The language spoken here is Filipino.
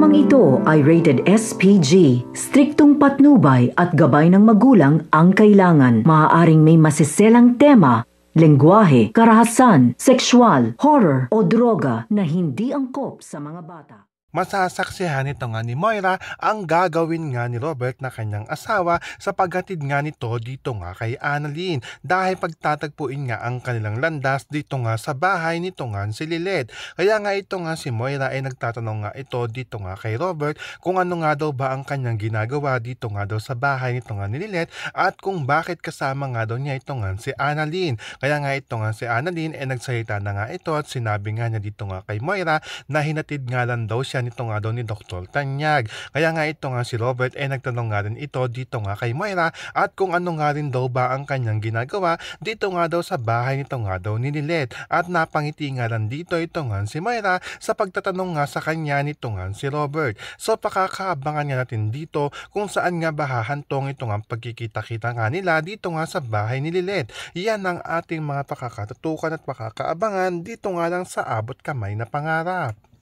Programang ito ay rated SPG. Striktong patnubay at gabay ng magulang ang kailangan. Maaaring may masiselang tema, lengguwahe, karahasan, sexual, horror o droga na hindi angkop sa mga bata. Masasaksihan nito nga ni Moira ang gagawin nga ni Robert na kanyang asawa sa paghatid nga nito dito nga kay Annalyn dahil pagtatagpuin nga ang kanilang landas dito nga sa bahay nito nga si Lilith. Kaya nga ito nga si Moira ay nagtatanong nga ito dito nga kay Robert kung ano nga daw ba ang kanyang ginagawa dito nga daw sa bahay nito nga ni Lilith at kung bakit kasama nga daw niya ito nga si Annalyn. Kaya nga ito nga si Annalyn ay nagsalita na nga ito at sinabi nga niya dito nga kay Moira na hinatid nga lang daw siya nito nga daw ni Dr. Tanyag. Kaya nga ito nga si Robert ay nagtanong nga rin ito dito nga kay Moira at kung ano nga rin daw ba ang kanyang ginagawa dito nga daw sa bahay nito nga daw ni Lilith. At napangiti nga lang dito ito nga si Moira sa pagtatanong nga sa kanya nito nga si Robert. So pakakaabangan nga natin dito kung saan nga ba hahantong ito nga pagkikita-kita nga nila dito nga sa bahay ni Lilith. Yan ang ating mga pakakatutukan at pakakaabangan dito nga lang sa Abot Kamay na Pangarap.